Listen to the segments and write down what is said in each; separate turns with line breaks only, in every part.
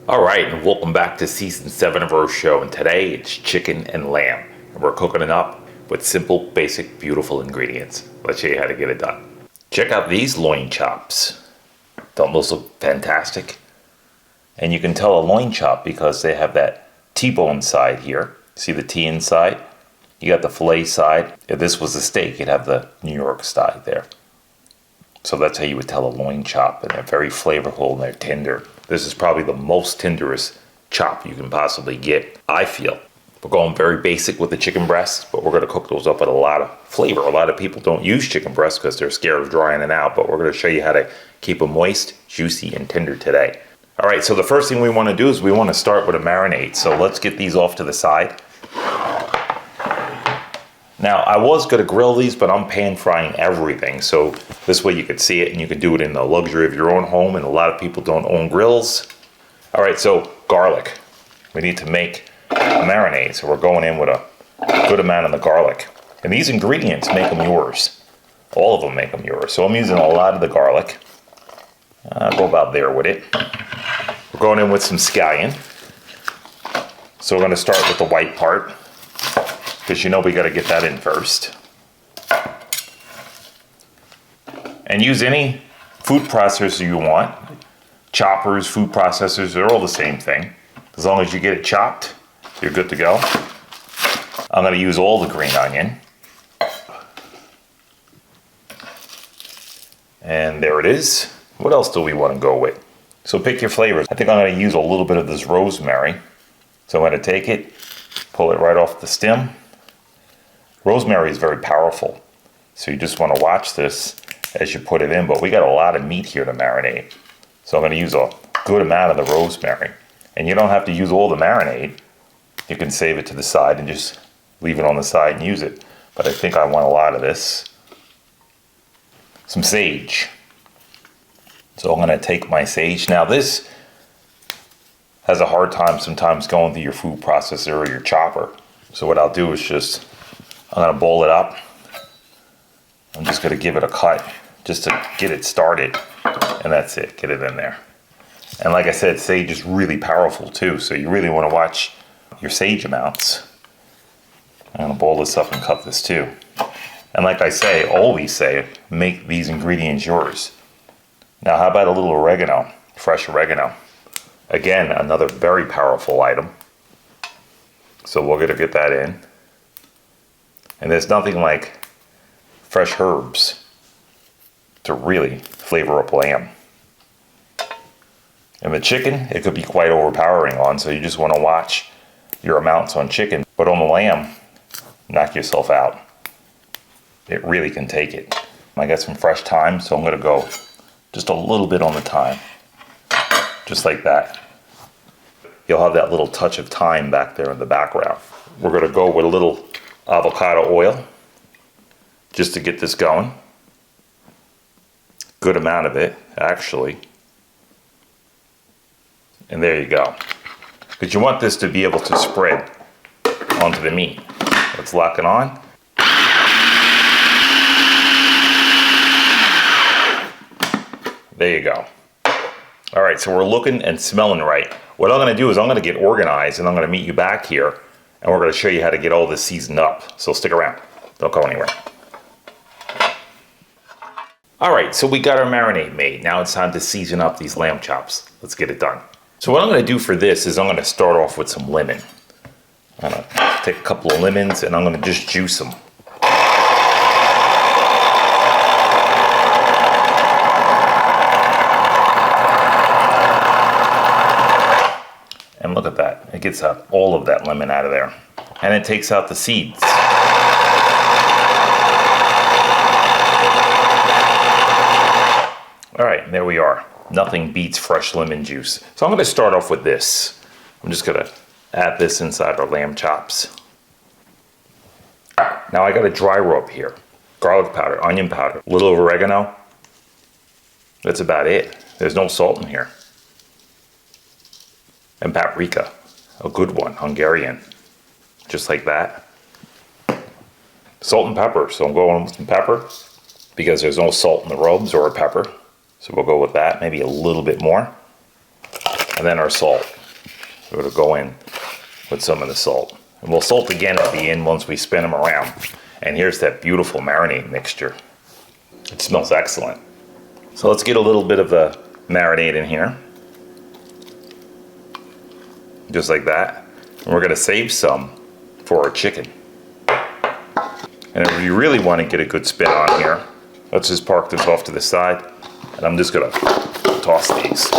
All right, and welcome back to season 7 of our show. And today it's chicken and lamb. And we're cooking it up with simple, basic, beautiful ingredients. Let's show you how to get it done. Check out these loin chops. Don't those look fantastic? And you can tell a loin chop because they have that T-bone side here. See the T inside? You got the fillet side. If this was a steak, you'd have the New York side there. So that's how you would tell a loin chop. And they're very flavorful and they're tender. This is probably the most tenderest chop you can possibly get, I feel. We're going very basic with the chicken breasts, but we're going to cook those up with a lot of flavor. A lot of people don't use chicken breasts because they're scared of drying it out, but we're going to show you how to keep them moist, juicy, and tender today. All right, so the first thing we want to do is we want to start with a marinade. So let's get these off to the side. Now, I was going to grill these, but I'm pan frying everything. So this way you could see it and you can do it in the luxury of your own home. And a lot of people don't own grills. All right, so garlic. We need to make a marinade. So we're going in with a good amount of the garlic. And these ingredients make them yours. All of them make them yours. So I'm using a lot of the garlic. I'll go about there with it. We're going in with some scallion. So we're going to start with the white part, because you know we got to get that in first. And use any food processor you want. Choppers, food processors, they're all the same thing. As long as you get it chopped, you're good to go. I'm going to use all the green onion. And there it is. What else do we want to go with? So pick your flavors. I think I'm going to use a little bit of this rosemary. So I'm going to take it, pull it right off the stem. Rosemary is very powerful, so you just want to watch this as you put it in, but we got a lot of meat here to marinate. So I'm going to use a good amount of the rosemary. And you don't have to use all the marinade. You can save it to the side and just leave it on the side and use it. But I think I want a lot of this. Some sage. So I'm going to take my sage. Now this has a hard time sometimes going through your food processor or your chopper. So what I'll do is I'm going to bowl it up. I'm just going to give it a cut just to get it started. And that's it. Get it in there. And like I said, sage is really powerful too. So you really want to watch your sage amounts. I'm going to bowl this up and cut this too. And like I say, always say, make these ingredients yours. Now how about a little oregano? Fresh oregano. Again, another very powerful item. So we're going to get that in. And there's nothing like fresh herbs to really flavor up lamb. And the chicken, it could be quite overpowering on, so you just want to watch your amounts on chicken. But on the lamb, knock yourself out. It really can take it. I got some fresh thyme, so I'm going to go just a little bit on the thyme. Just like that. You'll have that little touch of thyme back there in the background. We're going to go with a little avocado oil just to get this going. Good amount of it, actually. And there you go. Because you want this to be able to spread onto the meat. Let's lock it on. There you go. All right, so we're looking and smelling right. What I'm going to do is I'm going to get organized and I'm going to meet you back here and we're going to show you how to get all this seasoned up. So stick around. Don't go anywhere. All right, so we got our marinade made. Now it's time to season up these lamb chops. Let's get it done. So what I'm going to do for this is I'm going to start off with some lemon. I'm going to take a couple of lemons and I'm going to just juice them. And look at that. It gets out all of that lemon out of there. And it takes out the seeds. All right, there we are. Nothing beats fresh lemon juice. So I'm going to start off with this. I'm just going to add this inside our lamb chops. Now I got a dry rub here. Garlic powder, onion powder, a little oregano. That's about it. There's no salt in here. And paprika, a good one, Hungarian. Just like that. Salt and pepper, so I'm going with some pepper because there's no salt in the rubs or a pepper. So we'll go with that, maybe a little bit more. and then our salt. We're going to go in with some of the salt. And we'll salt again at the end once we spin them around. And here's that beautiful marinade mixture. It smells excellent. So let's get a little bit of the marinade in here. Just like that. And we're going to save some for our chicken. And if you really want to get a good spin on here, let's just park this off to the side. And I'm just going to toss these.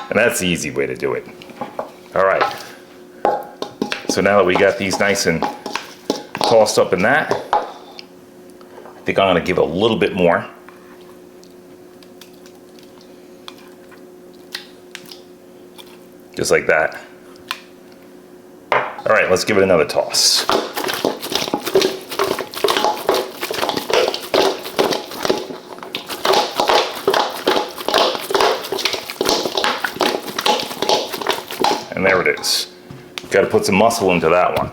And that's the easy way to do it. All right. So now that we got these nice and tossed up in that, I think I'm going to give a little bit more. Just like that. All right, let's give it another toss. And there it is. Got to put some muscle into that one.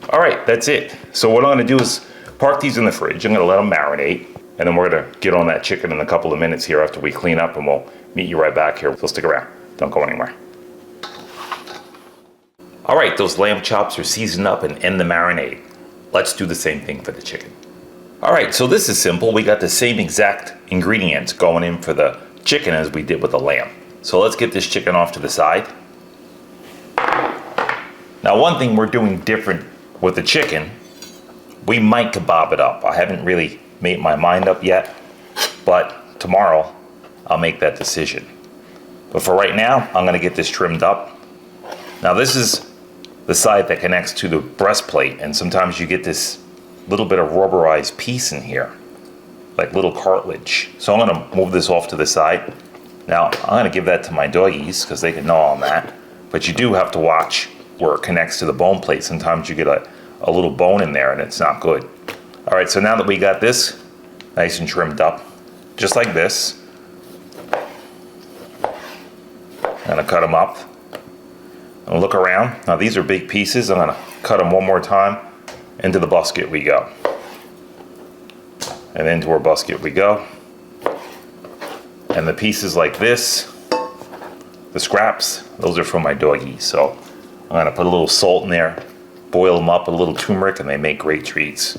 All right, that's it. So what I'm going to do is park these in the fridge. I'm going to let them marinate, and then we're going to get on that chicken in a couple of minutes here after we clean up, and we'll meet you right back here. So stick around. Don't go anywhere. All right, those lamb chops are seasoned up and in the marinade. Let's do the same thing for the chicken. All right, so this is simple. We got the same exact ingredients going in for the chicken as we did with the lamb. So let's get this chicken off to the side. Now, one thing we're doing different with the chicken, we might kebab it up. I haven't really made my mind up yet, but tomorrow I'll make that decision. But for right now, I'm gonna get this trimmed up. Now this is the side that connects to the breastplate, and sometimes you get this little bit of rubberized piece in here, like little cartilage. So I'm gonna move this off to the side. Now I'm gonna give that to my doggies because they can gnaw on that, but you do have to watch where it connects to the bone plate. Sometimes you get a little bone in there and it's not good. All right, so now that we got this nice and trimmed up, just like this, I'm gonna cut them up and look around. Now these are big pieces. I'm gonna cut them one more time. Into the basket we go. And into our basket we go. And the pieces like this, the scraps, those are from my doggies. So I'm gonna put a little salt in there, boil them up, a little turmeric, and they make great treats.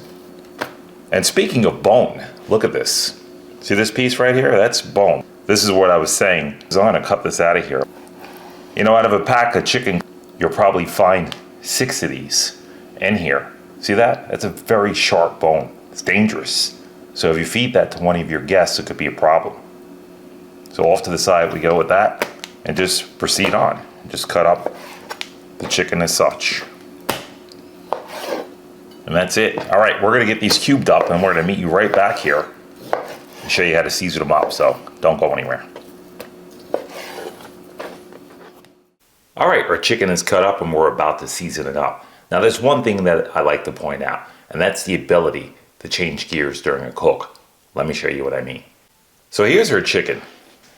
And speaking of bone, look at this. See this piece right here? That's bone. This is what I was saying. So I'm gonna cut this out of here. You know, out of a pack of chicken, you'll probably find 6 of these in here. See that? That's a very sharp bone. It's dangerous. So if you feed that to one of your guests, it could be a problem. So off to the side we go with that, and just proceed on. Just cut up the chicken as such. And that's it. All right, we're gonna get these cubed up, and we're gonna meet you right back here and show you how to season them up, so don't go anywhere. All right, our chicken is cut up and we're about to season it up. Now there's one thing that I like to point out, and that's the ability to change gears during a cook. Let me show you what I mean. So here's our chicken.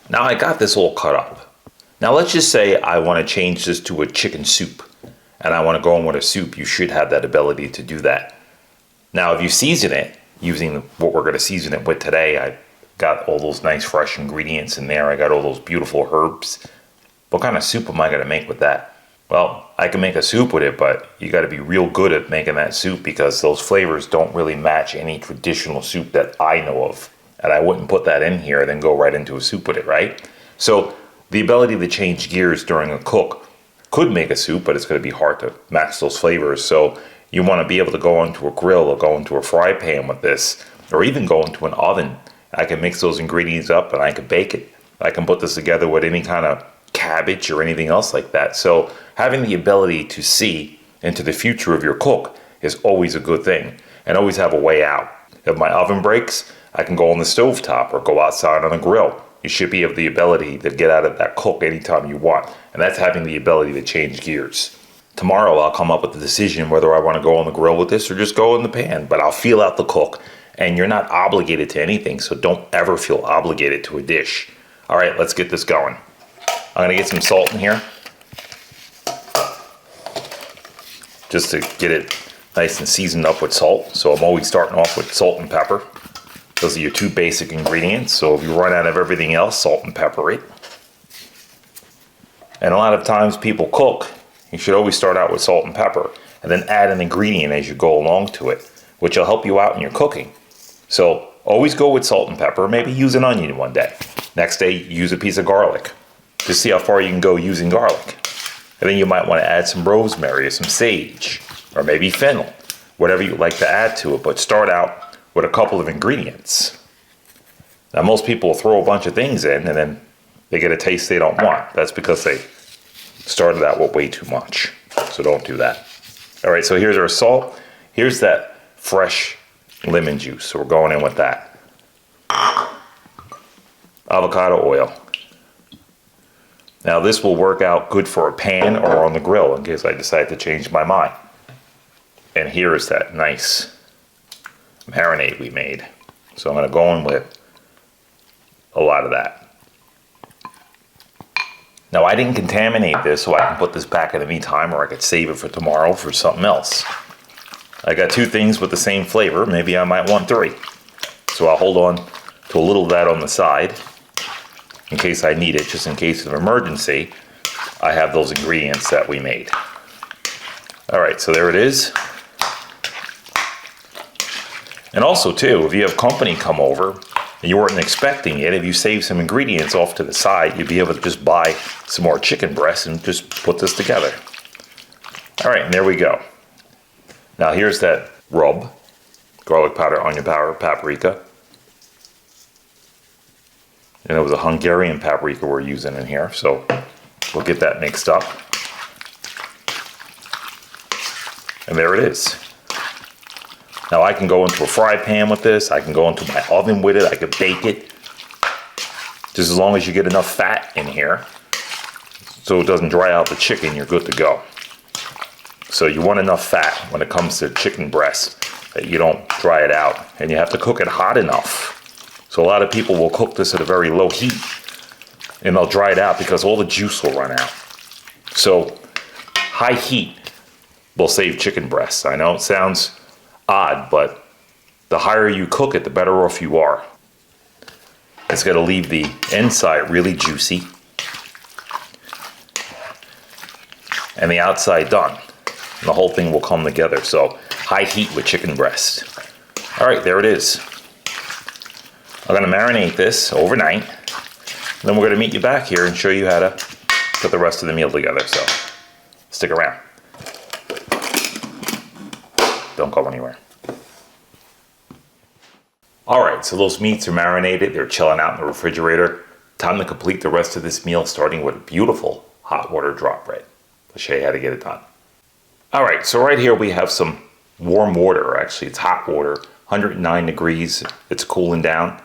Now I got this all cut up. Now let's just say I want to change this to a chicken soup, and I want to go in with a soup. You should have that ability to do that. Now if you season it using what we're going to season it with today, I got all those nice fresh ingredients in there. I got all those beautiful herbs. What kind of soup am I going to make with that? Well, I can make a soup with it, but you got to be real good at making that soup because those flavors don't really match any traditional soup that I know of. And I wouldn't put that in here and then go right into a soup with it, right? So the ability to change gears during a cook could make a soup, but it's going to be hard to match those flavors. So you want to be able to go onto a grill or go into a fry pan with this, or even go into an oven. I can mix those ingredients up and I can bake it. I can put this together with any kind of cabbage or anything else like that. So having the ability to see into the future of your cook is always a good thing, and always have a way out. If my oven breaks, I can go on the stovetop or go outside on a grill. You should be able the ability to get out of that cook anytime you want, and that's having the ability to change gears. Tomorrow I'll come up with the decision whether I want to go on the grill with this or just go in the pan, but I'll feel out the cook, and you're not obligated to anything, so don't ever feel obligated to a dish. All right, let's get this going. I'm gonna get some salt in here. just to get it nice and seasoned up with salt. So I'm always starting off with salt and pepper. Those are your two basic ingredients. So if you run out of everything else, salt and pepper it. And a lot of times people cook, you should always start out with salt and pepper and then add an ingredient as you go along to it, which will help you out in your cooking. So always go with salt and pepper, maybe use an onion one day. Next day, use a piece of garlic. Just see how far you can go using garlic. And then you might want to add some rosemary or some sage, or maybe fennel, whatever you like to add to it, but start out with a couple of ingredients. Now most people will throw a bunch of things in and then they get a taste they don't want. That's because they started out with way too much. So don't do that. All right, so here's our salt. Here's that fresh lemon juice. So we're going in with that. Avocado oil. Now this will work out good for a pan or on the grill in case I decide to change my mind. And here is that nice marinade we made. So I'm going to go in with a lot of that. Now I didn't contaminate this so I can put this back in the meantime, or I could save it for tomorrow for something else. I got 2 things with the same flavor, maybe I might want 3. So I'll hold on to a little of that on the side in case I need it, just in case of emergency. I have those ingredients that we made. All right, so there it is. And also too, if you have company come over and you weren't expecting it, if you save some ingredients off to the side, you'd be able to just buy some more chicken breasts and just put this together. All right, and there we go. Now here's that rub, garlic powder, onion powder, paprika. And it was a Hungarian paprika we're using in here, so we'll get that mixed up. And there it is. Now I can go into a fry pan with this, I can go into my oven with it, I could bake it. Just as long as you get enough fat in here so it doesn't dry out the chicken, you're good to go. So you want enough fat when it comes to chicken breast that you don't dry it out, and you have to cook it hot enough. So a lot of people will cook this at a very low heat and they'll dry it out because all the juice will run out. So high heat will save chicken breasts. I know it sounds odd, but the higher you cook it, the better off you are. It's got to leave the inside really juicy and the outside done. And the whole thing will come together. So high heat with chicken breast. All right, there it is. I'm going to marinate this overnight. And then we're going to meet you back here and show you how to put the rest of the meal together. So stick around. Don't go anywhere. All right, so those meats are marinated. They're chilling out in the refrigerator. Time to complete the rest of this meal, starting with beautiful hot water drop bread. I'll show you how to get it done. All right, so right here we have some warm water. Actually, it's hot water, 109 degrees. It's cooling down.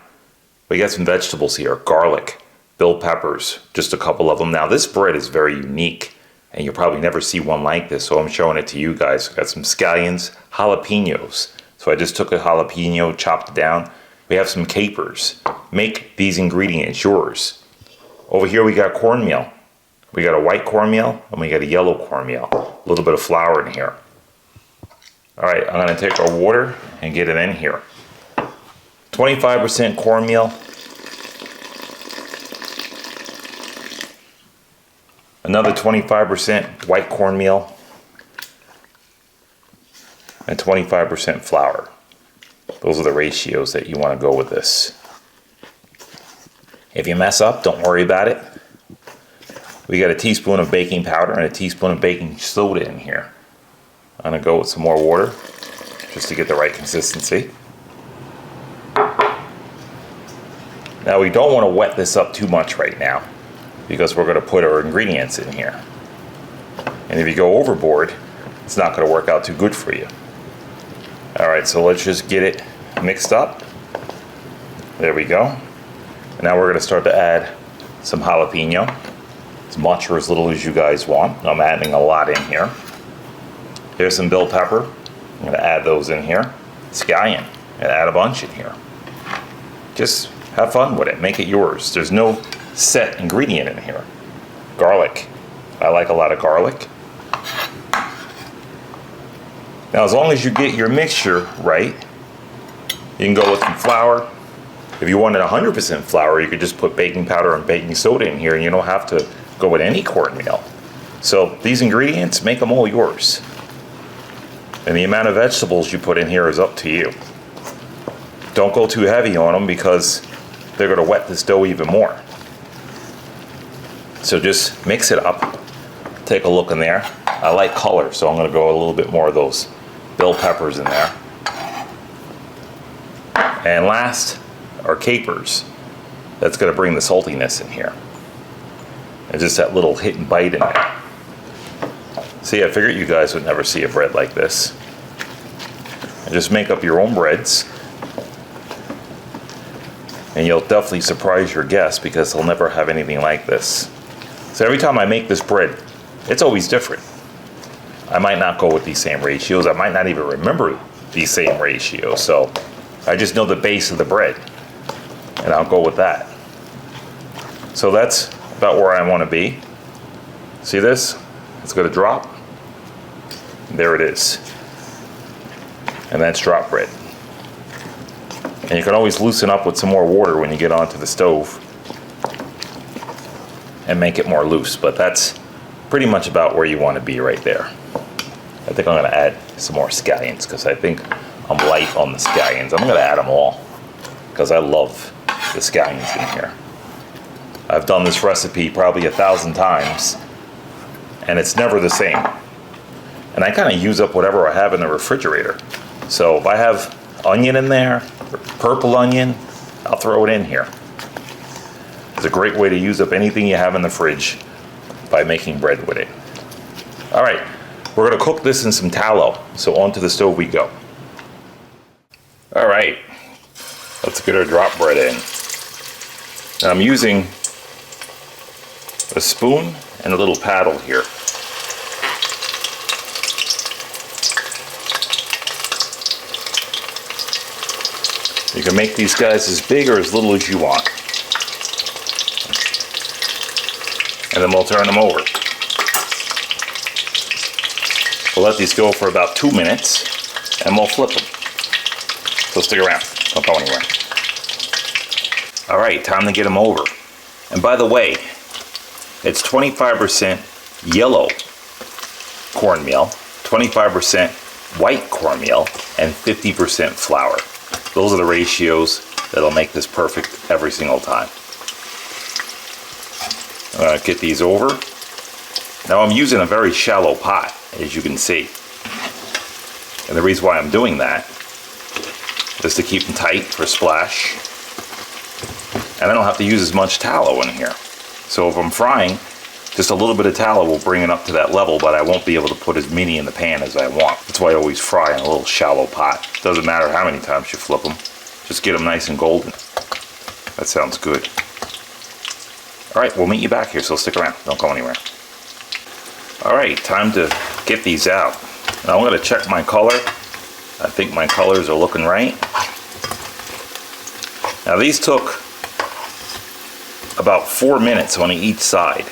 We got some vegetables here, garlic, bell peppers, just a couple of them. Now this bread is very unique and you'll probably never see one like this, so I'm showing it to you guys. We got some scallions, jalapenos. So I just took a jalapeno, chopped it down. We have some capers. Make these ingredients yours. Over here we got cornmeal. We got a white cornmeal and we got a yellow cornmeal. A little bit of flour in here. All right, I'm gonna take our water and get it in here. 25% cornmeal. Another 25% white cornmeal. And 25% flour. Those are the ratios that you want to go with this. If you mess up, don't worry about it. We got a teaspoon of baking powder and a teaspoon of baking soda in here. I'm going to go with some more water just to get the right consistency. Now we don't want to wet this up too much right now because we're going to put our ingredients in here. And if you go overboard, it's not going to work out too good for you. All right, so let's just get it mixed up. There we go. And now we're going to start to add some jalapeno. As much or as little as you guys want. I'm adding a lot in here. Here's some bell pepper. I'm going to add those in here. Scallion. And add a bunch in here. Just have fun with it. Make it yours. There's no set ingredient in here. Garlic. I like a lot of garlic. Now, as long as you get your mixture right, you can go with some flour. If you wanted 100% flour, you could just put baking powder and baking soda in here, and you don't have to go with any cornmeal. So these ingredients, make them all yours. And the amount of vegetables you put in here is up to you. Don't go too heavy on them because they're going to wet this dough even more. So just mix it up. Take a look in there. I like color, so I'm going to go a little bit more of those bell peppers in there. And last are capers. That's going to bring the saltiness in here. And just that little hit and bite in there. See, I figured you guys would never see a bread like this. And just make up your own breads. And you'll definitely surprise your guests because they'll never have anything like this. So every time I make this bread, it's always different. I might not go with these same ratios. I might not even remember these same ratios. So I just know the base of the bread. And I'll go with that. So that's about where I want to be. See this? It's going to drop. There it is. And that's drop bread. And you can always loosen up with some more water when you get onto the stove and make it more loose. But that's pretty much about where you want to be right there. I think I'm going to add some more scallions because I think I'm light on the scallions. I'm going to add them all because I love the scallions in here. I've done this recipe probably 1,000 times and it's never the same. And I kind of use up whatever I have in the refrigerator. So if I have onion in there, purple onion, I'll throw it in here. It's a great way to use up anything you have in the fridge by making bread with it. All right, we're gonna cook this in some tallow. So onto the stove we go. All right, let's get our drop bread in. Now I'm using a spoon and a little paddle here. You can make these guys as big or as little as you want. And then we'll turn them over. We'll let these go for about 2 minutes and we'll flip them. So stick around, don't go anywhere. All right, time to get them over. And by the way, it's 25% yellow cornmeal, 25% white cornmeal, and 50% flour. Those are the ratios that'll make this perfect every single time. I'm gonna get these over. Now I'm using a very shallow pot, as you can see. And the reason why I'm doing that is to keep them tight for splash. And I don't have to use as much tallow in here. So if I'm frying, just a little bit of tallow will bring it up to that level, but I won't be able to put as many in the pan as I want. That's why I always fry in a little shallow pot. Doesn't matter how many times you flip them, just get them nice and golden. That sounds good. All right, we'll meet you back here, so stick around, don't go anywhere. All right, time to get these out. Now I'm gonna check my color. I think my colors are looking right. Now these took about 4 minutes on each side,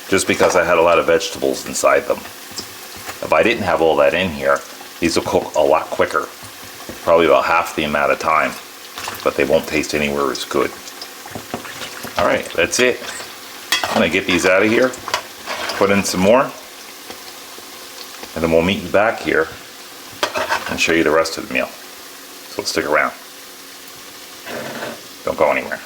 just because I had a lot of vegetables inside them. If I didn't have all that in here, these will cook a lot quicker, probably about half the amount of time, but they won't taste anywhere as good. All right, that's it. I'm gonna get these out of here, put in some more, and then we'll meet you back here and show you the rest of the meal. So stick around. Don't go anywhere.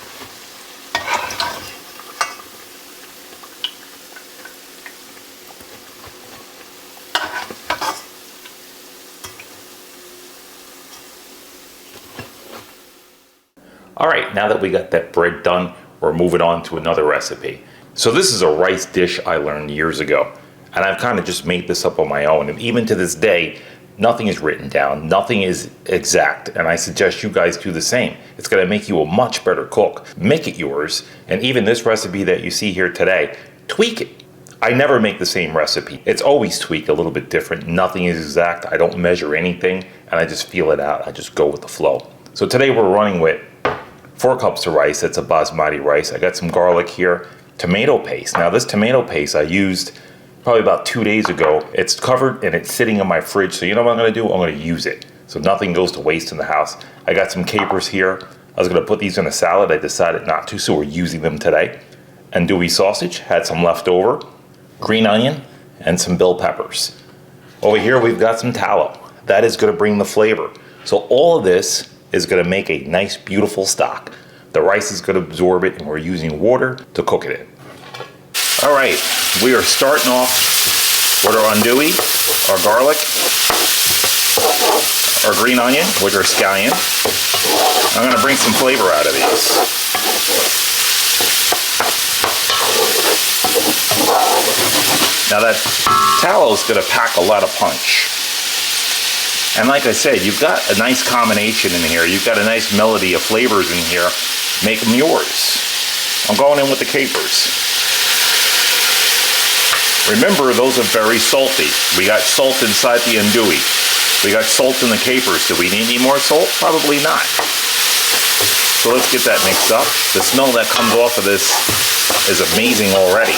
All right, now that we got that bread done, we're moving on to another recipe. So this is a rice dish I learned years ago, and I've kind of just made this up on my own. And even to this day, nothing is written down, nothing is exact, and I suggest you guys do the same. It's gonna make you a much better cook. Make it yours, and even this recipe that you see here today, tweak it. I never make the same recipe. It's always tweaked a little bit different. Nothing is exact. I don't measure anything, and I just feel it out. I just go with the flow. So today we're running with 4 cups of rice. That's a basmati rice. I got some garlic here, tomato paste. Now this tomato paste I used probably about 2 days ago. It's covered and it's sitting in my fridge. So you know what I'm gonna do? I'm gonna use it. So nothing goes to waste in the house. I got some capers here. I was gonna put these in a salad. I decided not to, so we're using them today. Andouille sausage, had some left over. Green onion, and some bell peppers. Over here we've got some tallow. That is gonna bring the flavor. So all of this is gonna make a nice, beautiful stock. The rice is gonna absorb it, and we're using water to cook it in. All right, we are starting off with our andouille, our garlic, our green onion, which are scallion. I'm gonna bring some flavor out of these. Now that tallow is gonna pack a lot of punch. And like I said, you've got a nice combination in here. You've got a nice melody of flavors in here. Make them yours. I'm going in with the capers. Remember, those are very salty. We got salt inside the andouille. We got salt in the capers. Do we need any more salt? Probably not. So let's get that mixed up. The smell that comes off of this is amazing already.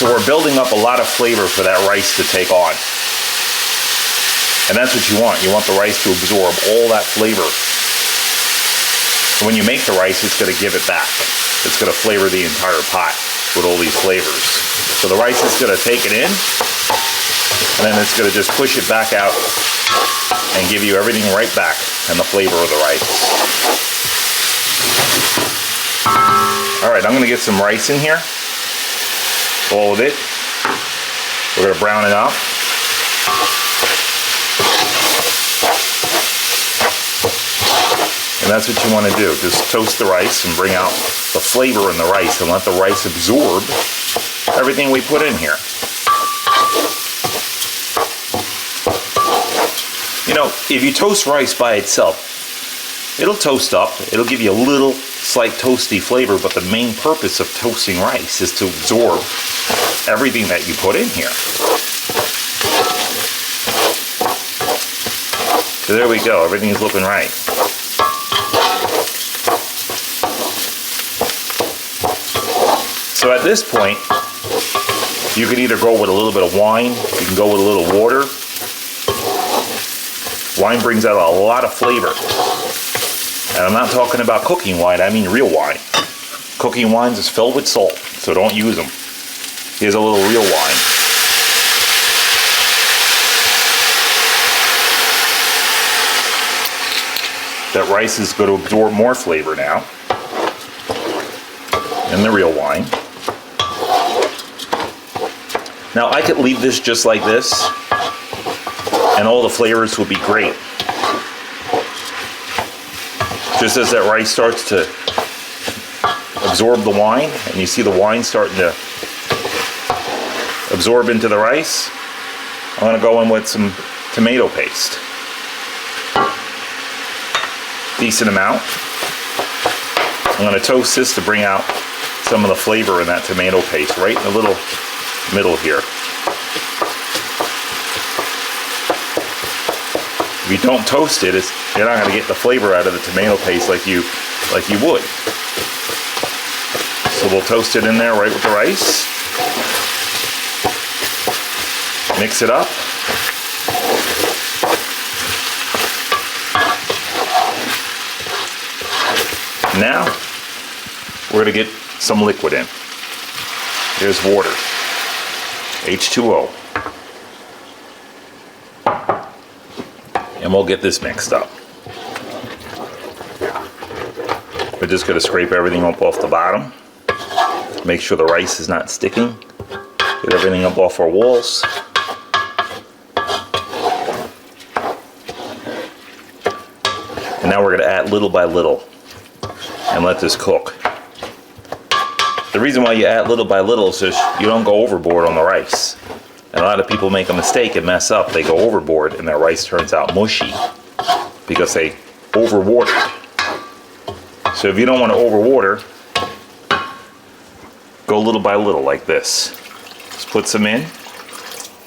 So we're building up a lot of flavor for that rice to take on. And that's what you want. You want the rice to absorb all that flavor. So when you make the rice, it's gonna give it back. It's gonna flavor the entire pot with all these flavors. So the rice is gonna take it in, and then it's gonna just push it back out and give you everything right back and the flavor of the rice. All right, I'm gonna get some rice in here. All of it. We're gonna brown it up. And that's what you want to do. Just toast the rice and bring out the flavor in the rice and let the rice absorb everything we put in here. You know, if you toast rice by itself, it'll toast up. It'll give you a little slight toasty flavor, but the main purpose of toasting rice is to absorb everything that you put in here. So there we go. Everything is looking right. So at this point, you can either go with a little bit of wine, you can go with a little water. Wine brings out a lot of flavor. And I'm not talking about cooking wine, I mean real wine. Cooking wines is filled with salt, so don't use them. Here's a little real wine. That rice is going to absorb more flavor now than the real wine. Now I could leave this just like this, and all the flavors would be great. Just as that rice starts to absorb the wine, and you see the wine starting to absorb into the rice, I'm going to go in with some tomato paste. Decent amount. I'm going to toast this to bring out some of the flavor in that tomato paste right in the little middle here. If you don't toast it, you're not going to get the flavor out of the tomato paste like you would. So we'll toast it in there right with the rice. Mix it up. Now we're going to get some liquid in. Here's water. H2O. And we'll get this mixed up. We're just going to scrape everything up off the bottom. Make sure the rice is not sticking. Get everything up off our walls. And now we're going to add little by little and let this cook. The reason why you add little by little is just you don't go overboard on the rice. And a lot of people make a mistake and mess up. They go overboard and their rice turns out mushy because they overwatered. So if you don't want to overwater, go little by little like this. Just put some in,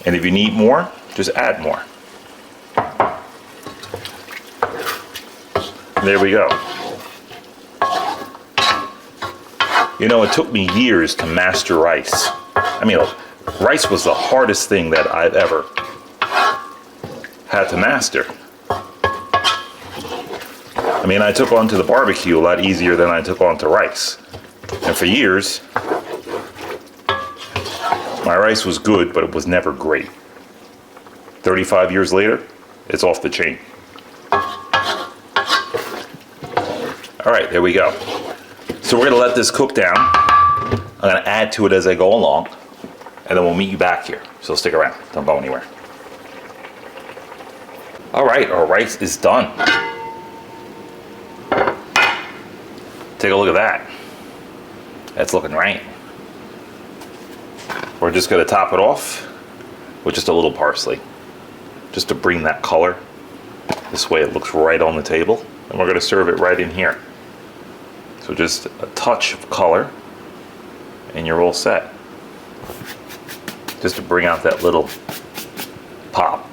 and if you need more, just add more. There we go. You know, it took me years to master rice. I mean, rice was the hardest thing that I've ever had to master. I mean, I took on to the barbecue a lot easier than I took on to rice. And for years, my rice was good, but it was never great. 35 years later, it's off the chain. All right, there we go. So we're gonna let this cook down. I'm gonna add to it as I go along, and then we'll meet you back here. So stick around, don't go anywhere. All right, our rice is done. Take a look at that. That's looking right. We're just gonna top it off with just a little parsley, just to bring that color. This way it looks right on the table, and we're gonna serve it right in here. So just a touch of color, and you're all set. Just to bring out that little pop.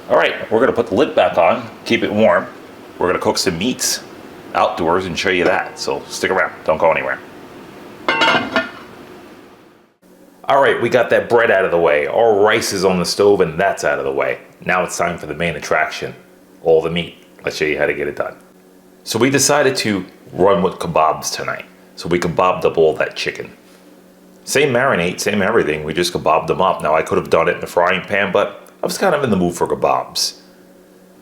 All right, we're gonna put the lid back on, keep it warm. We're gonna cook some meats outdoors and show you that. So stick around, don't go anywhere. All right, we got that bread out of the way. Our rice is on the stove and that's out of the way. Now it's time for the main attraction, all the meat. Let's show you how to get it done. So we decided to run with kebabs tonight. So we kebabbed up all that chicken. Same marinade, same everything, we just kebabbed them up. Now I could have done it in the frying pan, but I was kind of in the mood for kebabs.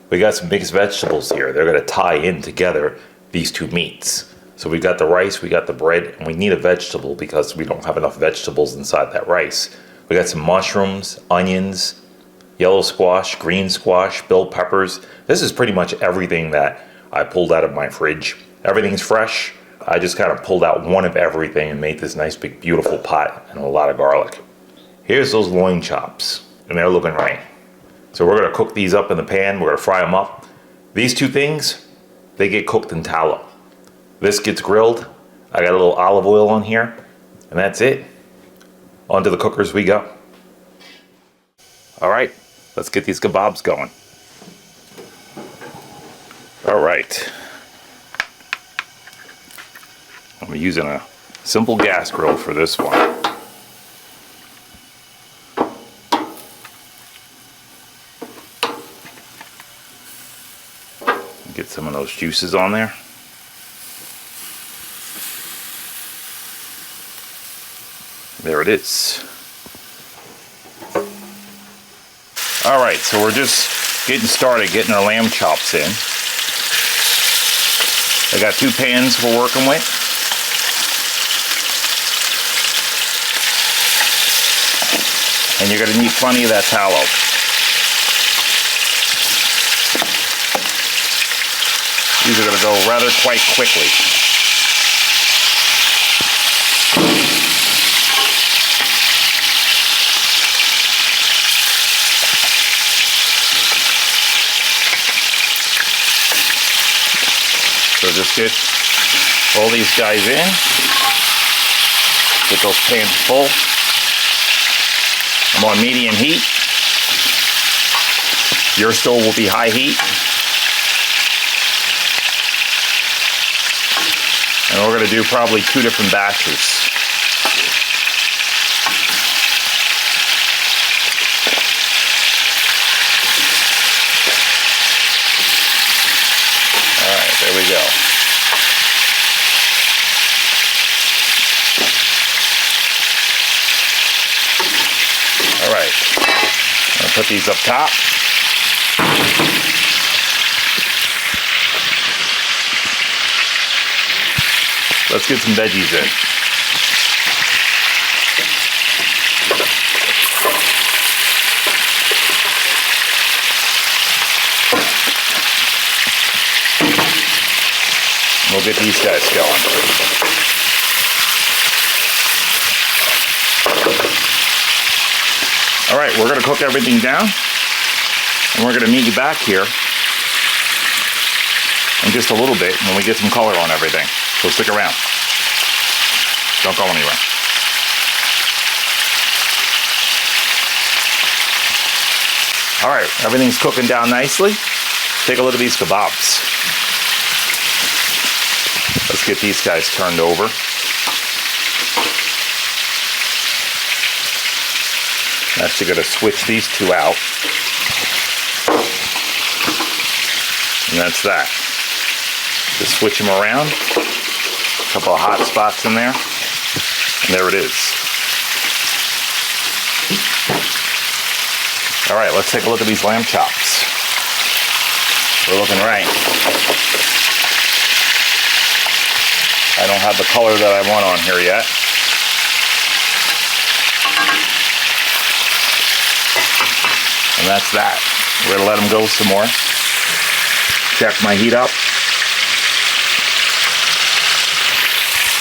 We got some mixed vegetables here. They're gonna tie in together these two meats. So we got the rice, we got the bread, and we need a vegetable because we don't have enough vegetables inside that rice. We got some mushrooms, onions, yellow squash, green squash, bell peppers. This is pretty much everything that I pulled out of my fridge. Everything's fresh. I just kind of pulled out one of everything and made this nice big beautiful pot and a lot of garlic. Here's those loin chops, and they're looking right. So we're gonna cook these up in the pan, we're gonna fry them up. These two things, they get cooked in tallow. This gets grilled. I got a little olive oil on here, and that's it. Onto the cookers we go. All right, let's get these kebabs going. All right. I'm using a simple gas grill for this one. Get some of those juices on there. There it is. All right, so we're just getting started getting our lamb chops in. I got two pans we're working with. And you're gonna need plenty of that tallow. These are gonna go rather quite quickly. So just get all these guys in, get those pans full. I'm on medium heat. Your stove will be high heat. And we're going to do probably 2 different batches. All right, there we go. All right, I'm going to put these up top. Let's get some veggies in. We'll get these guys going. All right, we're going to cook everything down, and we're going to meet you back here in just a little bit when we get some color on everything. So stick around. Don't go anywhere. All right, everything's cooking down nicely. Take a look at these kebabs. Let's get these guys turned over. Next, you're going to switch these two out. And that's that. Just switch them around. A couple of hot spots in there. And there it is. All right, let's take a look at these lamb chops. They're looking right. I don't have the color that I want on here yet. And that's that. We're gonna let them go some more. Check my heat up.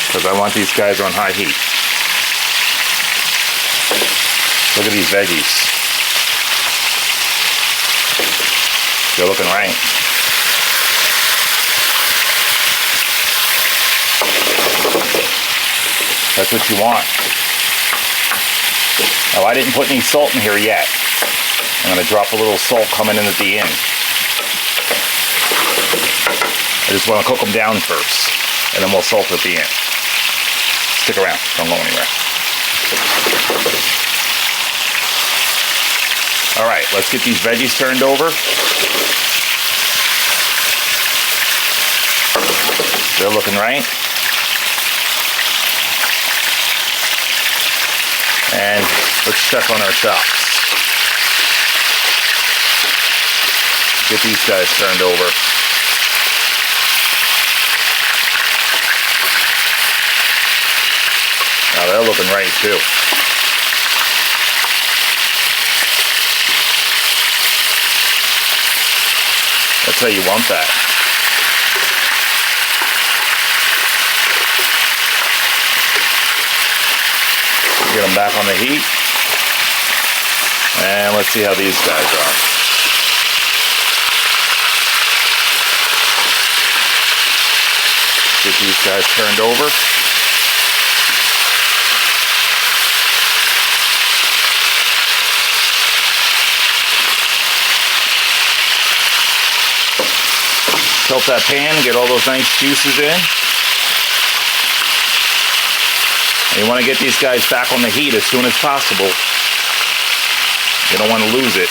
Because I want these guys on high heat. Look at these veggies. They're looking right. That's what you want. Oh, I didn't put any salt in here yet. I'm going to drop a little salt coming in at the end. I just want to cook them down first, and then we'll salt at the end. Stick around, don't go anywhere. All right, let's get these veggies turned over. They're looking right. And let's check on our chops. Get these guys turned over. Now they're looking right too. That's how you want that. Get them back on the heat. And let's see how these guys are. Get these guys turned over. Tilt that pan, get all those nice juices in. And you want to get these guys back on the heat as soon as possible. You don't want to lose it.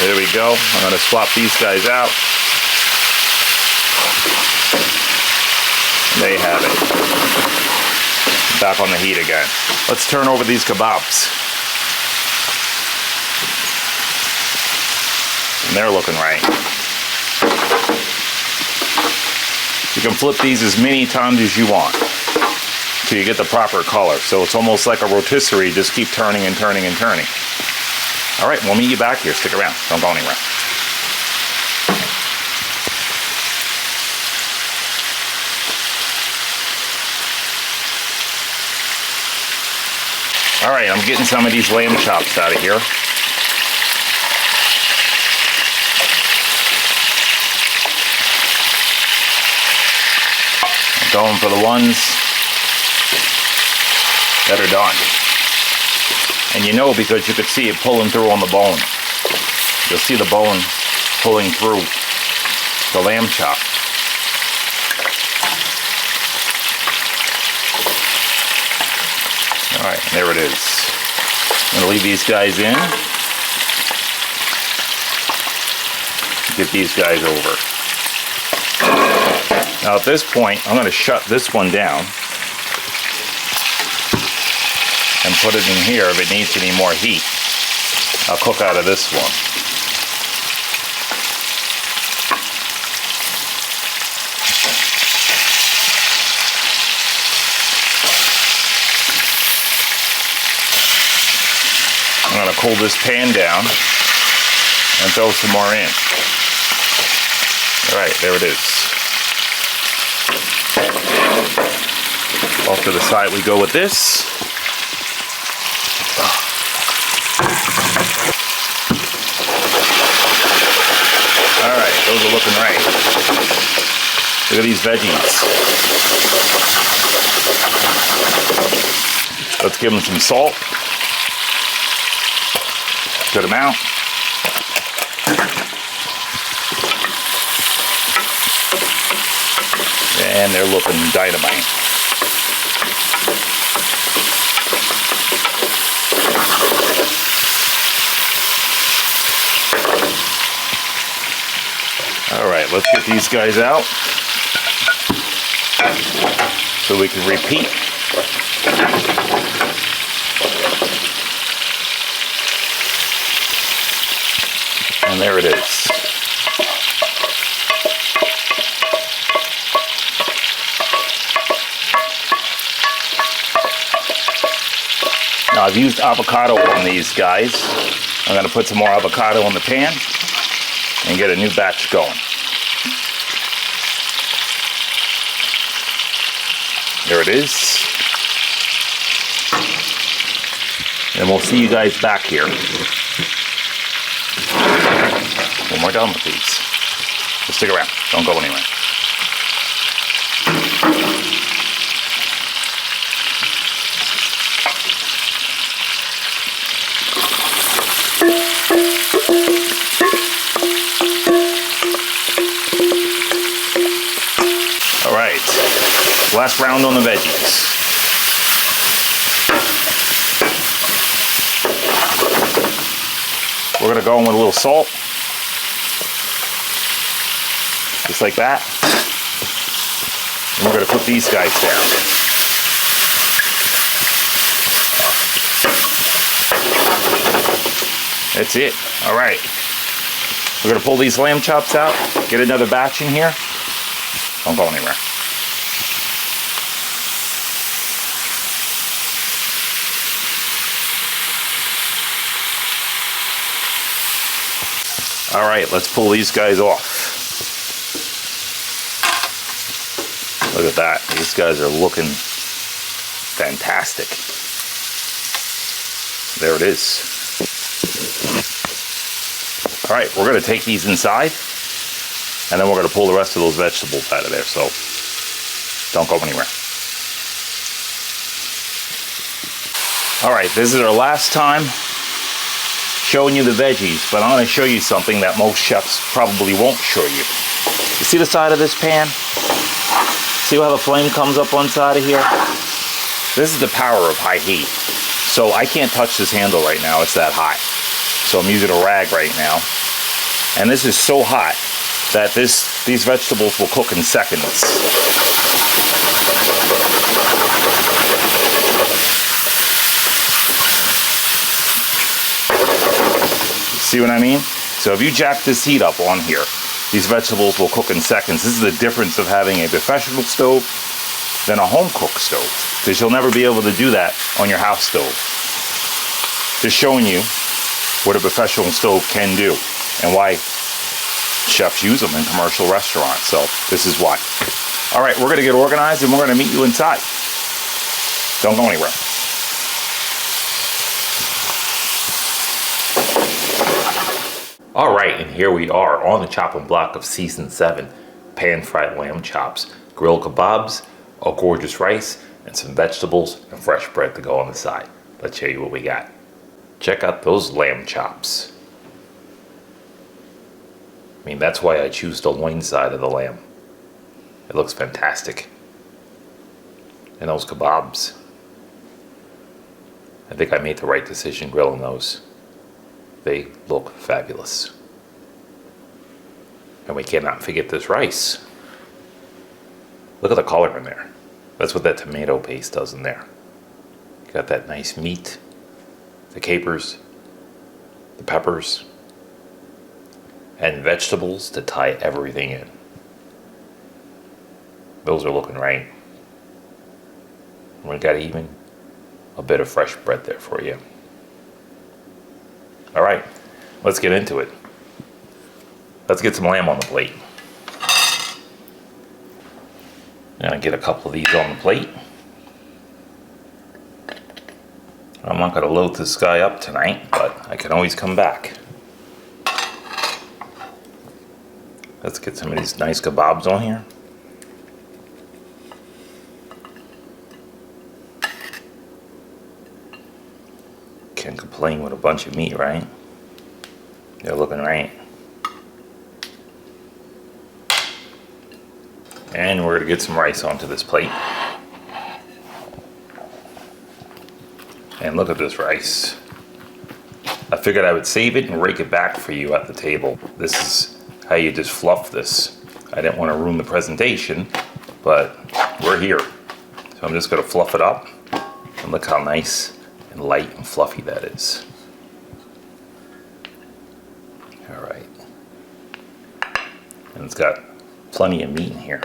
There we go. I'm going to swap these guys out. There you have it. Back on the heat again. Let's turn over these kebabs. And they're looking right. You can flip these as many times as you want till you get the proper color. So it's almost like a rotisserie, just keep turning and turning and turning. All right, we'll meet you back here. Stick around, don't go anywhere. All right, I'm getting some of these lamb chops out of here. Going for the ones that are done. And you know, because you could see it pulling through on the bone. You'll see the bone pulling through the lamb chop. All right, there it is. I'm gonna leave these guys in. Get these guys over. Now at this point, I'm going to shut this one down and put it in here if it needs any more heat. I'll cook out of this one. I'm going to cool this pan down and throw some more in. All right, there it is. Off to the side we go with this. All right, those are looking right. Look at these veggies. Let's give them some salt. Good amount. And they're looking dynamite. right, let's get these guys out so we can repeat. And there it is. Now I've used avocado on these guys. I'm going to put some more avocado in the pan and get a new batch going. There it is. And we'll see you guys back here when we're done with these. So stick around, don't go anywhere. All right, last round on the veggies. We're gonna go in with a little salt. Just like that. And we're going to put these guys down. That's it. All right. We're going to pull these lamb chops out, get another batch in here. Don't go anywhere. All right, let's pull these guys off. Look at that. These guys are looking fantastic. There it is. All right, we're going to take these inside, and then we're going to pull the rest of those vegetables out of there, so don't go anywhere. All right, this is our last time showing you the veggies, but I'm going to show you something that most chefs probably won't show you. You see the side of this pan? See how the flame comes up one side of here? This is the power of high heat. So I can't touch this handle right now, it's that hot. So I'm using a rag right now. And this is so hot that these vegetables will cook in seconds. See what I mean? So if you jack this heat up on here, these vegetables will cook in seconds. This is the difference of having a professional stove than a home cooked stove, because you'll never be able to do that on your house stove. Just showing you what a professional stove can do and why chefs use them in commercial restaurants. So this is why. All right, we're going to get organized and we're going to meet you inside. Don't go anywhere. All right, and here we are on the chopping block of season 7, pan-fried lamb chops, grilled kebabs, a gorgeous rice, and some vegetables and fresh bread to go on the side. Let's show you what we got. Check out those lamb chops. I mean, that's why I choose the loin side of the lamb. It looks fantastic. And those kebabs. I think I made the right decision grilling those. They look fabulous. And we cannot forget this rice. Look at the color in there. That's what that tomato paste does in there. Got that nice meat, the capers, the peppers, and vegetables to tie everything in. Those are looking right. We got even a bit of fresh bread there for you. All right, let's get into it. Let's get some lamb on the plate. I'm gonna get a couple of these on the plate. I'm not gonna load this guy up tonight, but I can always come back. Let's get some of these nice kebabs on here. Can't complain with a bunch of meat, right? They're looking right. And we're gonna get some rice onto this plate. And look at this rice. I figured I would save it and rake it back for you at the table. This is how you just fluff this. I didn't want to ruin the presentation, but we're here. So I'm just going to fluff it up, and look how nice and light and fluffy that is. All right. And it's got plenty of meat in here.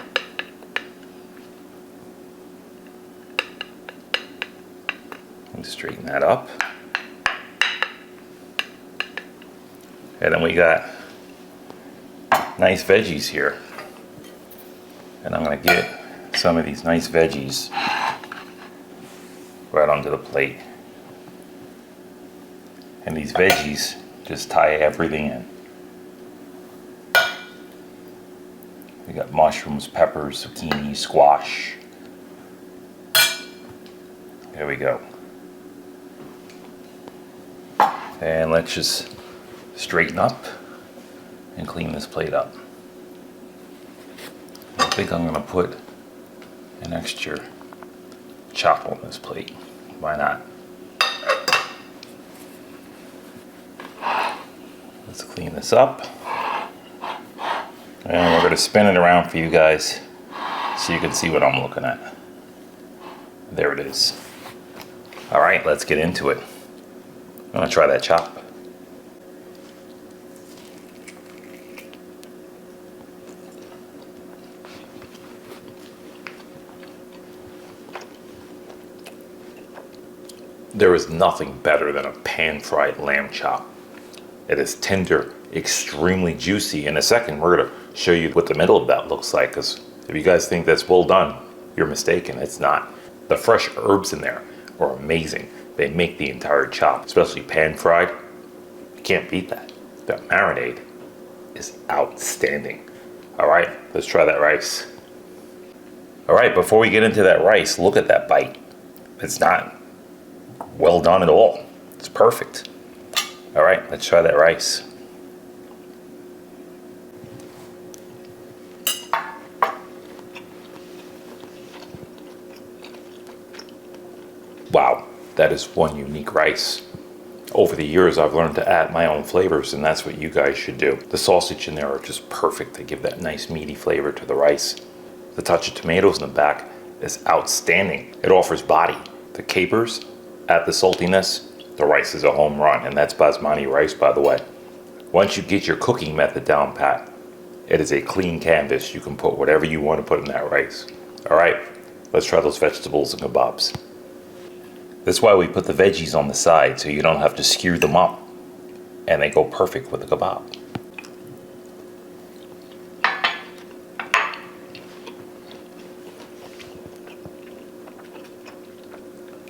Let me straighten that up. And then we got nice veggies here. And I'm going to get some of these nice veggies right onto the plate. And these veggies just tie everything in. We got mushrooms, peppers, zucchini, squash. There we go. And let's just straighten up and clean this plate up. I think I'm going to put an extra chop on this plate. Why not? Let's clean this up. And we're going to spin it around for you guys so you can see what I'm looking at. There it is. All right, let's get into it. I'm going to try that chop. There is nothing better than a pan-fried lamb chop. It is tender, extremely juicy. In a second, we're going to show you what the middle of that looks like, because if you guys think that's well done, you're mistaken. It's not. The fresh herbs in there are amazing. They make the entire chop, especially pan-fried. You can't beat that. That marinade is outstanding. All right, let's try that rice. All right, before we get into that rice, look at that bite. It's not well done at all. It's perfect. All right, let's try that rice. Wow, that is one unique rice. Over the years, I've learned to add my own flavors, and that's what you guys should do. The sausage in there are just perfect to give that nice meaty flavor to the rice. The touch of tomatoes in the back is outstanding. It offers body. The capers add the saltiness. The rice is a home run, and that's basmati rice, by the way. Once you get your cooking method down pat, it is a clean canvas. You can put whatever you want to put in that rice. All right, let's try those vegetables and kebabs. That's why we put the veggies on the side, so you don't have to skewer them up, and they go perfect with the kebab.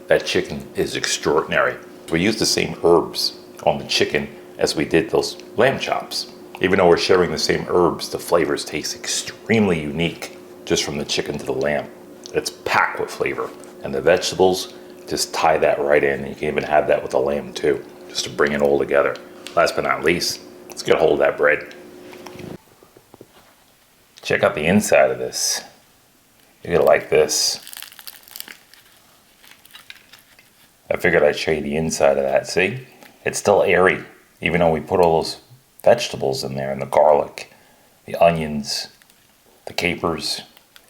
That chicken is extraordinary. We use the same herbs on the chicken as we did those lamb chops. Even though we're sharing the same herbs, the flavors taste extremely unique just from the chicken to the lamb. It's packed with flavor. And the vegetables just tie that right in. You can even have that with the lamb too, just to bring it all together. Last but not least, let's get a hold of that bread. Check out the inside of this. You're gonna like this. I figured I'd show you the inside of that. See? It's still airy, even though we put all those vegetables in there, and the garlic, the onions, the capers.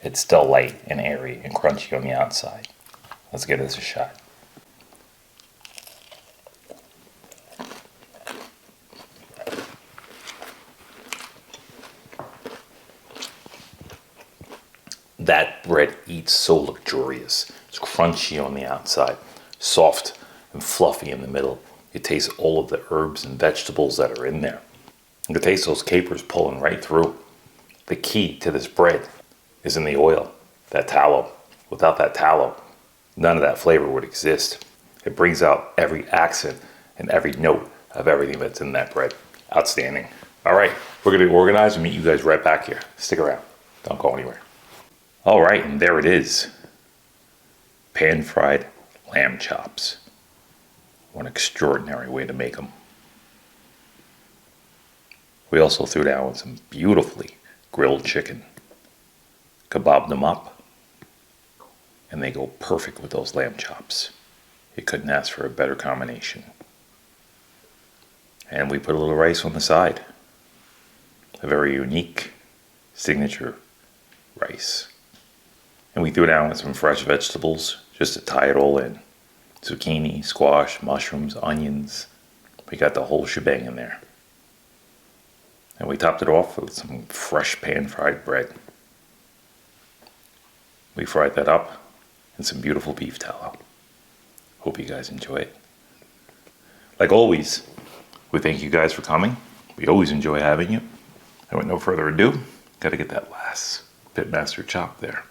It's still light and airy and crunchy on the outside. Let's give this a shot. That bread eats so luxurious. It's crunchy on the outside, soft and fluffy in the middle. You taste all of the herbs and vegetables that are in there. You can taste those capers pulling right through. The key to this bread is in the oil, that tallow. Without that tallow, none of that flavor would exist. It brings out every accent and every note of everything that's in that bread. Outstanding. All right, we're gonna organize and meet you guys right back here. Stick around, don't go anywhere. All right, and there it is. Pan-fried lamb chops. One extraordinary way to make them. We also threw down with some beautifully grilled chicken. Kebabbed them up, and they go perfect with those lamb chops. You couldn't ask for a better combination. And we put a little rice on the side. A very unique signature rice. And we threw it down with some fresh vegetables just to tie it all in. Zucchini, squash, mushrooms, onions. We got the whole shebang in there. And we topped it off with some fresh pan-fried bread. We fried that up in some beautiful beef tallow. Hope you guys enjoy it. Like always, we thank you guys for coming. We always enjoy having you. And with no further ado, gotta get that last Pitmaster chop there.